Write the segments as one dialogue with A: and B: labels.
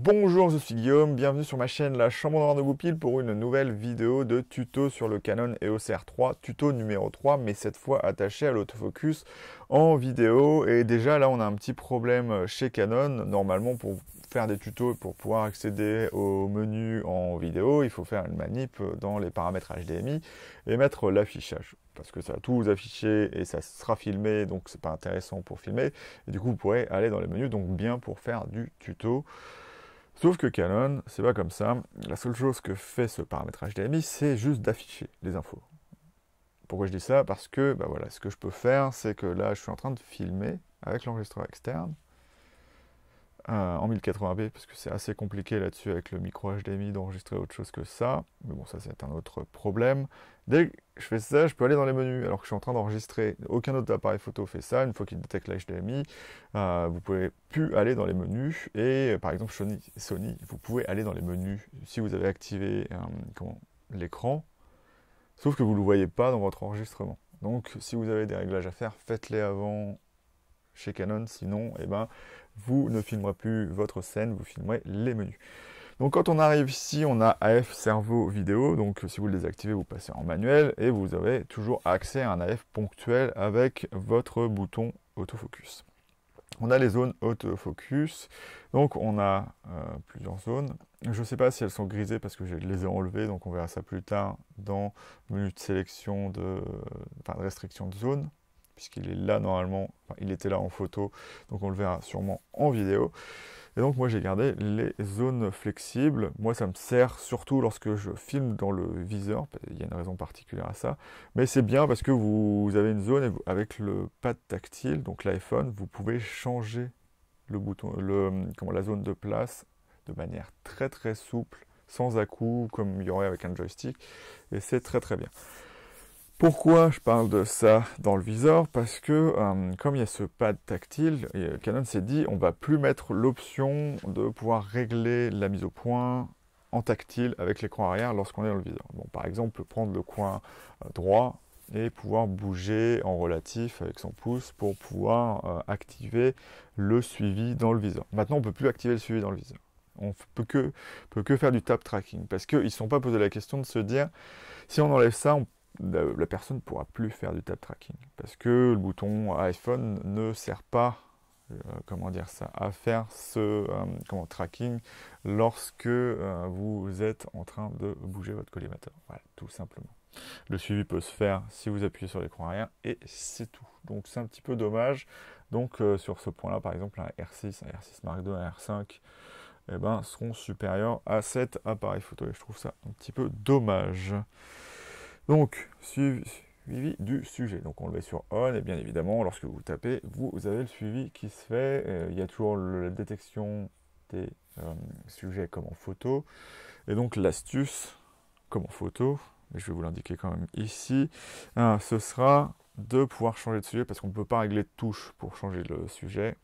A: Bonjour, je suis Guillaume, bienvenue sur ma chaîne La Chambre Noire de Goupil pour une nouvelle vidéo de tuto sur le Canon EOS R3, tuto numéro 3, mais cette fois attaché à l'autofocus en vidéo. Et déjà là, on a un petit problème chez Canon. Normalement, pour faire des tutos et pour pouvoir accéder au menu en vidéo, il faut faire une manip dans les paramètres HDMI et mettre l'affichage. Parce que ça va tout vous afficher et ça sera filmé, donc c'est pas intéressant pour filmer. Et du coup, vous pourrez aller dans les menus, donc bien pour faire du tuto. Sauf que Canon, c'est pas comme ça. La seule chose que fait ce paramètre HDMI, c'est juste d'afficher les infos. Pourquoi je dis ça? Parce que, bah voilà, ce que je peux faire, c'est que là, je suis en train de filmer avec l'enregistreur externe en 1080p, parce que c'est assez compliqué là-dessus avec le micro HDMI d'enregistrer autre chose que ça. Mais bon, ça c'est un autre problème. Dès que je fais ça, je peux aller dans les menus, alors que je suis en train d'enregistrer. Aucun autre appareil photo fait ça. Une fois qu'il détecte l'HDMI, vous pouvez plus aller dans les menus. Et par exemple, Sony, vous pouvez aller dans les menus si vous avez activé l'écran, sauf que vous ne le voyez pas dans votre enregistrement. Donc, si vous avez des réglages à faire, faites-les avant chez Canon, sinon, eh ben, vous ne filmerez plus votre scène, vous filmerez les menus. Donc quand on arrive ici, on a AF Cerveau Vidéo, donc si vous le désactivez, vous passez en manuel, et vous avez toujours accès à un AF ponctuel avec votre bouton autofocus. On a les zones autofocus, donc on a plusieurs zones. Je ne sais pas si elles sont grisées parce que je les ai enlevées, donc on verra ça plus tard dans le menu de sélection de restriction de zone, puisqu'il est là normalement, il était là en photo, donc on le verra sûrement en vidéo. Et donc moi j'ai gardé les zones flexibles. Moi ça me sert surtout lorsque je filme dans le viseur, il y a une raison particulière à ça, mais c'est bien parce que vous avez une zone et avec le pad tactile, donc l'iPhone, vous pouvez changer le bouton, la zone de place de manière très très souple, sans à-coups comme il y aurait avec un joystick, et c'est très très bien. Pourquoi je parle de ça dans le viseur? Parce que comme il y a ce pad tactile, Canon s'est dit on va plus mettre l'option de pouvoir régler la mise au point en tactile avec l'écran arrière lorsqu'on est dans le viseur. Bon, par exemple, prendre le coin droit et pouvoir bouger en relatif avec son pouce pour pouvoir activer le suivi dans le viseur. Maintenant, on ne peut plus activer le suivi dans le viseur. On peut que faire du tap tracking parce qu'ils ne se sont pas posé la question de se dire si on enlève ça, la personne ne pourra plus faire du tap tracking parce que le bouton iPhone ne sert pas à faire ce tracking lorsque vous êtes en train de bouger votre collimateur. Voilà, tout simplement. Le suivi peut se faire si vous appuyez sur l'écran arrière et c'est tout. Donc c'est un petit peu dommage. Donc sur ce point-là, par exemple, un R6 Mark II, un R5, eh ben, seront supérieurs à cet appareil photo. Et je trouve ça un petit peu dommage. Donc, suivi du sujet. Donc, on le met sur on, et bien évidemment, lorsque vous tapez, vous avez le suivi qui se fait. Il y a toujours la détection des sujets comme en photo. Et donc, l'astuce, comme en photo, mais je vais vous l'indiquer quand même ici, ce sera de pouvoir changer de sujet, parce qu'on ne peut pas régler de touche pour changer le sujet,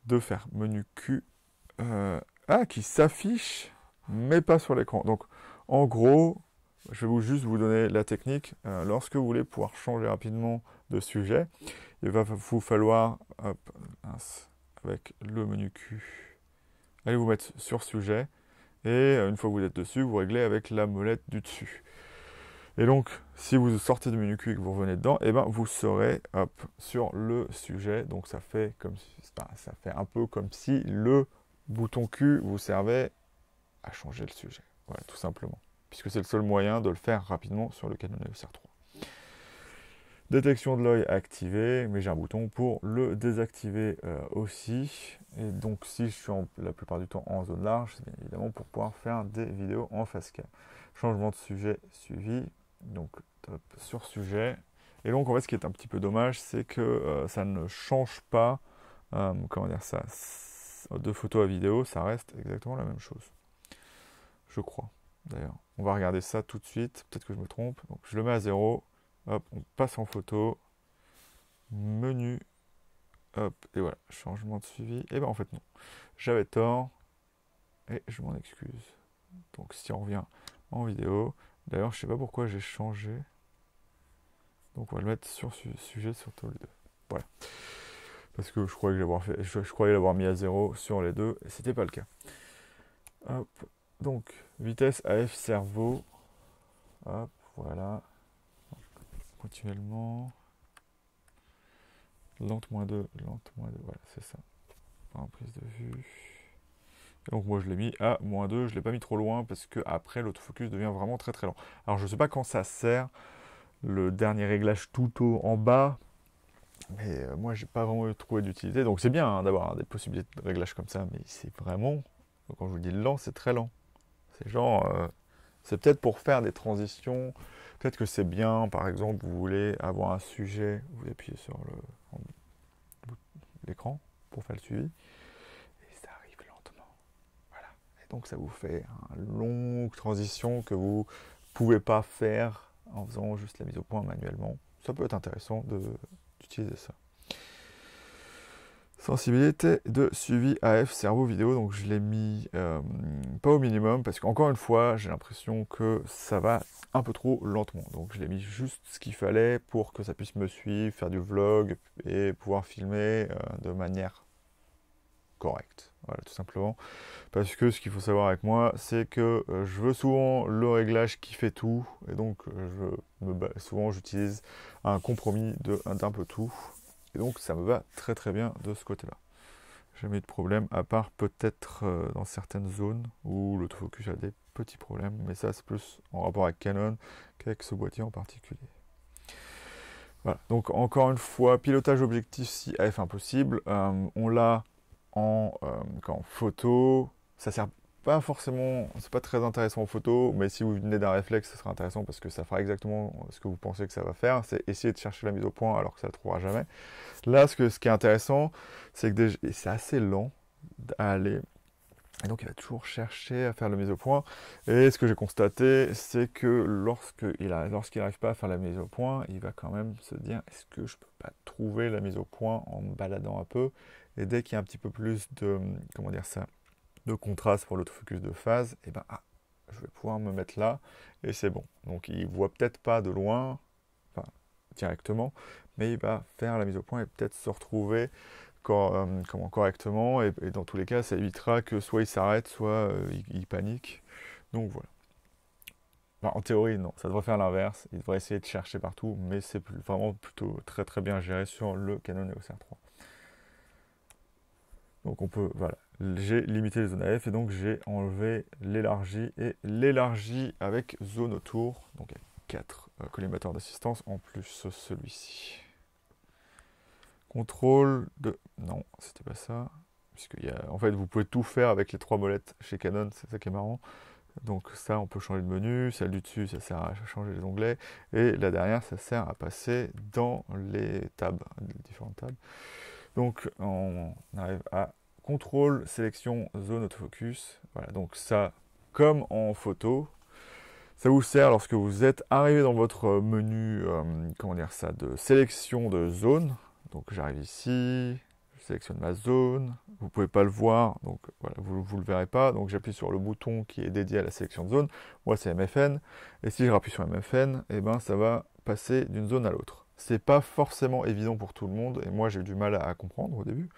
A: de faire menu Q, qui s'affiche, mais pas sur l'écran. Donc, en gros, je vais juste vous donner la technique. Lorsque vous voulez pouvoir changer rapidement de sujet, il va vous falloir, avec le menu Q, allez vous mettre sur sujet, et une fois que vous êtes dessus, vous réglez avec la molette du dessus. Et donc, si vous sortez du menu Q et que vous revenez dedans, et ben vous serez sur le sujet. Donc ça fait un peu comme si le bouton Q vous servait à changer le sujet. Voilà, tout simplement. Puisque c'est le seul moyen de le faire rapidement sur le Canon EOS R3. Détection de l'œil activée, mais j'ai un bouton pour le désactiver aussi. Et donc si je suis la plupart du temps en zone large, c'est bien évidemment pour pouvoir faire des vidéos en face cam. Changement de sujet suivi, donc top, sur sujet. Et donc en fait ce qui est un petit peu dommage, c'est que ça ne change pas, de photo à vidéo, ça reste exactement la même chose. Je crois, d'ailleurs. On va regarder ça tout de suite, peut-être que je me trompe. Donc je le mets à 0. Hop, on passe en photo, menu, hop, et voilà, changement de suivi. Et ben en fait non, j'avais tort, et je m'en excuse. Donc si on revient en vidéo, d'ailleurs je sais pas pourquoi j'ai changé. Donc on va le mettre sur sujet sur tous les deux. Voilà. Parce que je croyais l'avoir mis à 0 sur les deux, et c'était pas le cas. Hop, donc vitesse AF cerveau. Hop, voilà. Continuellement. Lente -2, lente -2, voilà, c'est ça. En prise de vue. Et donc moi je l'ai mis à -2, je ne l'ai pas mis trop loin parce que après l'autofocus devient vraiment très très lent. Alors je ne sais pas quand ça sert, le dernier réglage tout en bas, mais moi j'ai pas vraiment trouvé d'utilité. Donc c'est bien hein, d'avoir des possibilités de réglage comme ça, mais c'est vraiment, quand je vous dis lent, c'est très lent. C'est genre, c'est peut-être pour faire des transitions, peut-être que c'est bien, par exemple, vous voulez avoir un sujet, vous appuyez sur l'écran pour faire le suivi, et ça arrive lentement. Voilà. Et donc ça vous fait une longue transition que vous pouvez pas faire en faisant juste la mise au point manuellement. Ça peut être intéressant d'utiliser ça. Sensibilité de suivi AF cerveau vidéo, donc je l'ai mis pas au minimum parce qu'encore une fois j'ai l'impression que ça va un peu trop lentement, donc je l'ai mis juste ce qu'il fallait pour que ça puisse me suivre, faire du vlog et pouvoir filmer de manière correcte, voilà tout simplement, parce que ce qu'il faut savoir avec moi c'est que je veux souvent le réglage qui fait tout, et donc souvent j'utilise un compromis d'un peu tout. Et donc ça me va très très bien de ce côté-là. Jamais eu de problème, à part peut-être dans certaines zones où l'autofocus a des petits problèmes, mais ça c'est plus en rapport avec Canon qu'avec ce boîtier en particulier. Voilà, donc encore une fois, pilotage objectif si AF impossible, on l'a en photo, ça sert pas forcément, c'est pas très intéressant en photo, mais si vous venez d'un réflexe, ce sera intéressant parce que ça fera exactement ce que vous pensez que ça va faire, c'est essayer de chercher la mise au point alors que ça ne le trouvera jamais. Là, ce qui est intéressant, c'est que c'est assez lent à aller. Et donc, il va toujours chercher à faire la mise au point. Et ce que j'ai constaté, c'est que lorsqu'il n'arrive pas à faire la mise au point, il va quand même se dire, est-ce que je peux pas trouver la mise au point en me baladant un peu? Et dès qu'il y a un petit peu plus de, comment dire ça, de contraste pour l'autofocus de phase, et ben, je vais pouvoir me mettre là, et c'est bon. Donc, il voit peut-être pas de loin, enfin, directement, mais il va faire la mise au point et peut-être se retrouver correctement, et dans tous les cas, ça évitera que soit il s'arrête, soit il panique. Donc voilà. Enfin, en théorie, non, ça devrait faire l'inverse, il devrait essayer de chercher partout, mais c'est vraiment plutôt très très bien géré sur le Canon EOS R3. Donc on peut, voilà, j'ai limité les zones AF et donc j'ai enlevé l'élargie et l'élargie avec zone autour, donc avec 4 collimateurs d'assistance en plus celui-ci. Contrôle de... Non, c'était pas ça. En fait, vous pouvez tout faire avec les 3 molettes chez Canon, c'est ça qui est marrant. Donc ça, on peut changer de menu. Celle du dessus, ça sert à changer les onglets. Et là derrière, ça sert à passer dans les tabs, les différentes tabs. Donc on arrive à contrôle, sélection, zone, autofocus. Voilà, donc ça, comme en photo, ça vous sert lorsque vous êtes arrivé dans votre menu, comment dire ça, de sélection de zone. Donc j'arrive ici, je sélectionne ma zone, vous ne pouvez pas le voir, donc voilà, vous ne le verrez pas. Donc j'appuie sur le bouton qui est dédié à la sélection de zone. Moi c'est MFN, et si je rappuie sur MFN, et ben ça va passer d'une zone à l'autre. C'est pas forcément évident pour tout le monde, et moi j'ai eu du mal à comprendre au début.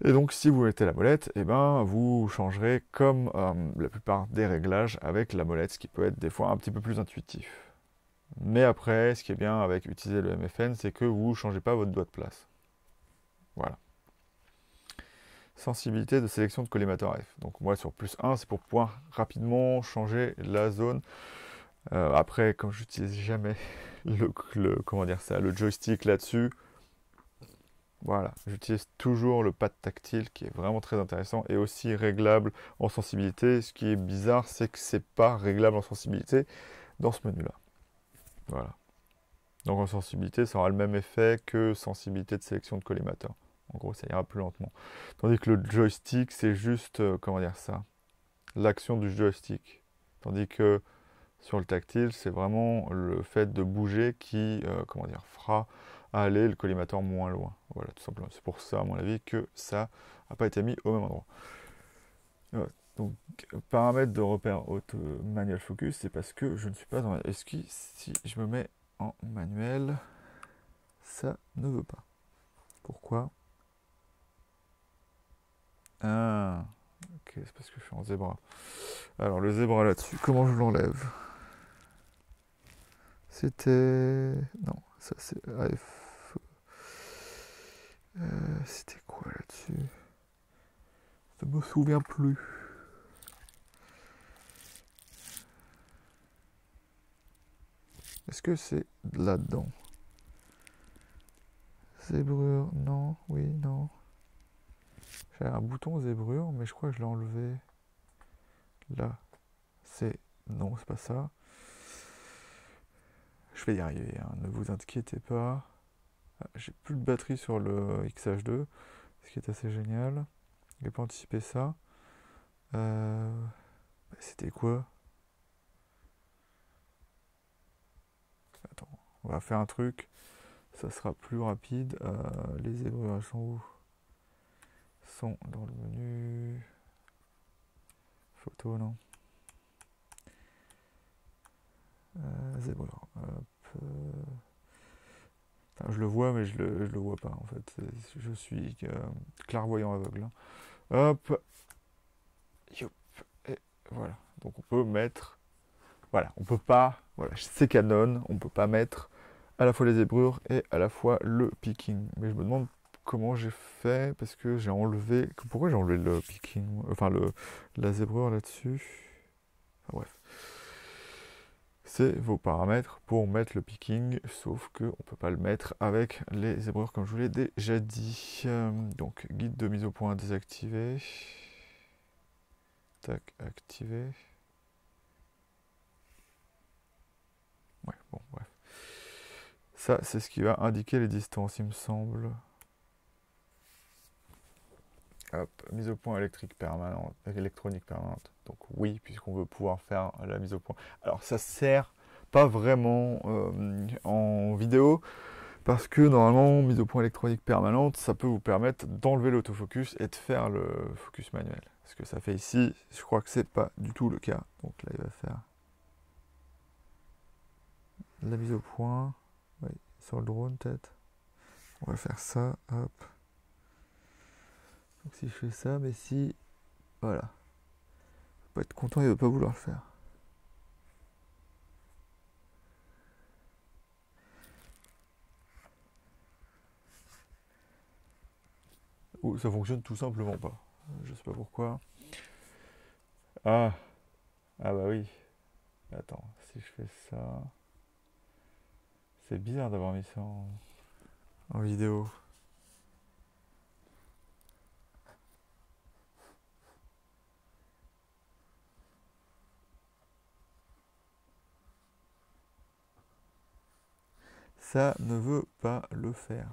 A: Et donc si vous mettez la molette, et ben vous changerez comme la plupart des réglages avec la molette, ce qui peut être des fois un petit peu plus intuitif. Mais après, ce qui est bien avec utiliser le MFN, c'est que vous ne changez pas votre doigt de place. Voilà. Sensibilité de sélection de collimateur F. Donc moi sur plus 1, c'est pour pouvoir rapidement changer la zone. Après, comme je n'utilise jamais comment dire ça, le joystick là-dessus, voilà, j'utilise toujours le pad tactile qui est vraiment très intéressant et aussi réglable en sensibilité. Ce qui est bizarre, c'est que c'est pas réglable en sensibilité dans ce menu-là. Voilà. Donc en sensibilité, ça aura le même effet que sensibilité de sélection de collimateur. En gros, ça ira plus lentement. Tandis que le joystick, c'est juste, comment dire ça, l'action du joystick. Tandis que sur le tactile, c'est vraiment le fait de bouger qui, comment dire, fera aller le collimateur moins loin. Voilà, tout simplement. C'est pour ça, à mon avis, que ça n'a pas été mis au même endroit. Donc, paramètres de repère auto manuel focus, c'est parce que je ne suis pas dans... Est-ce que si je me mets en manuel, ça ne veut pas. Pourquoi? Ah, Ok, c'est parce que je suis en zébra. Alors le zébra là-dessus, comment je l'enlève? C'était... Non, ça c'est AF. C'était quoi là-dessus? Je me souviens plus. Est-ce que c'est là-dedans? Zébrure, non, oui, non. J'ai un bouton zébrure, mais je crois que je l'ai enlevé. Là, c'est... Non, c'est pas ça. Je vais y arriver, hein, ne vous inquiétez pas. Ah, j'ai plus de batterie sur le XH2, ce qui est assez génial. Je n'ai pas anticipé ça. C'était quoi? Attends, on va faire un truc. Ça sera plus rapide. Les zébrures, elles sont où? Sont dans le menu. Photo, non. Zébrure. Hop. Enfin, je le vois, mais je le vois pas en fait. Je suis clairvoyant aveugle. Hein. Hop. Youp. Et voilà. Donc on peut mettre. Voilà, on peut pas. Voilà, c'est Canon. On peut pas mettre à la fois les zébrures et à la fois le picking. Mais je me demande comment j'ai fait parce que j'ai enlevé. Pourquoi j'ai enlevé le picking? Enfin la zébrure là-dessus. Enfin, bref. C'est vos paramètres pour mettre le picking, sauf qu'on ne peut pas le mettre avec les zébrures comme je vous l'ai déjà dit. Donc guide de mise au point désactivé. Tac, activé. Ouais, bon, bref. Ça, c'est ce qui va indiquer les distances, il me semble. Hop, mise au point électronique permanente. Donc oui, puisqu'on veut pouvoir faire la mise au point. Alors ça sert pas vraiment en vidéo, parce que normalement, mise au point électronique permanente, ça peut vous permettre d'enlever l'autofocus et de faire le focus manuel. Ce que ça fait ici, je crois que c'est pas du tout le cas. Donc là, il va faire la mise au point. Oui, sur le drone peut-être. On va faire ça, hop. Donc si je fais ça, mais si... Voilà. Il va pas être content, il va pas vouloir le faire. Ou ça fonctionne tout simplement pas. Je sais pas pourquoi. Ah, ah bah oui. Attends, si je fais ça... C'est bizarre d'avoir mis ça en vidéo. Ça ne veut pas le faire.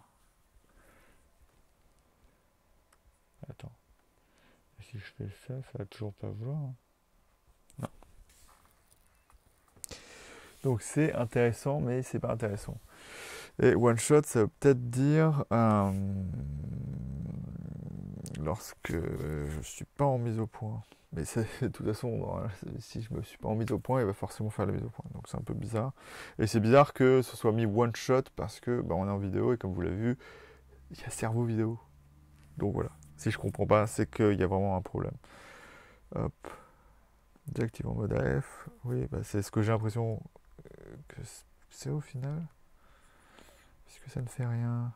A: Attends. Si je fais ça, ça va toujours pas vouloir. Hein. Non. Donc c'est intéressant, mais c'est pas intéressant. Et one shot, ça veut peut-être dire lorsque je suis pas en mise au point. Mais de toute façon, si je me suis pas en mise au point, il va forcément faire la mise au point. Donc c'est un peu bizarre. Et c'est bizarre que ce soit mis one shot parce que bah, on est en vidéo et comme vous l'avez vu, il y a cerveau vidéo. Donc voilà. Si je comprends pas, c'est qu'il y a vraiment un problème. Hop. Désactive en mode AF. Oui, bah, c'est ce que j'ai l'impression que c'est au final. Puisque ça ne fait rien.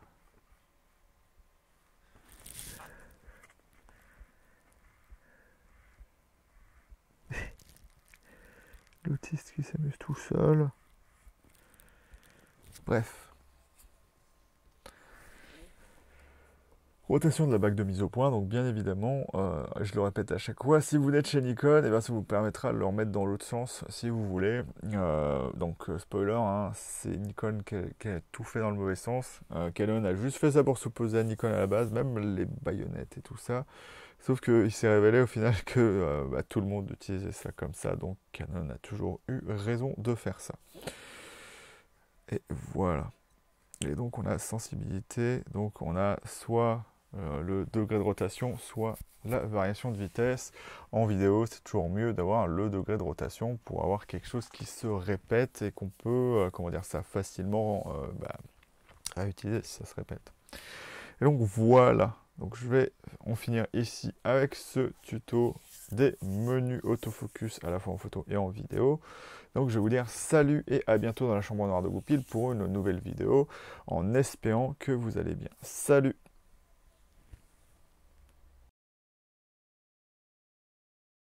A: L'autiste qui s'amuse tout seul. Bref. Rotation de la bague de mise au point, donc bien évidemment, je le répète à chaque fois, si vous êtes chez Nikon, et bien ça vous permettra de le remettre dans l'autre sens si vous voulez. Spoiler, hein, c'est Nikon qui a tout fait dans le mauvais sens. Canon a juste fait ça pour s'opposer à Nikon à la base, même les baïonnettes et tout ça. Sauf qu'il s'est révélé au final que tout le monde utilisait ça comme ça, donc Canon a toujours eu raison de faire ça. Et voilà. Et donc on a sensibilité, donc on a soit le degré de rotation, soit la variation de vitesse. En vidéo, c'est toujours mieux d'avoir le degré de rotation pour avoir quelque chose qui se répète et qu'on peut, facilement à utiliser si ça se répète. Et donc voilà Donc je vais en finir ici avec ce tuto des menus autofocus à la fois en photo et en vidéo. Donc je vais vous dire salut et à bientôt dans la chambre noire de Goupil pour une nouvelle vidéo en espérant que vous allez bien. Salut!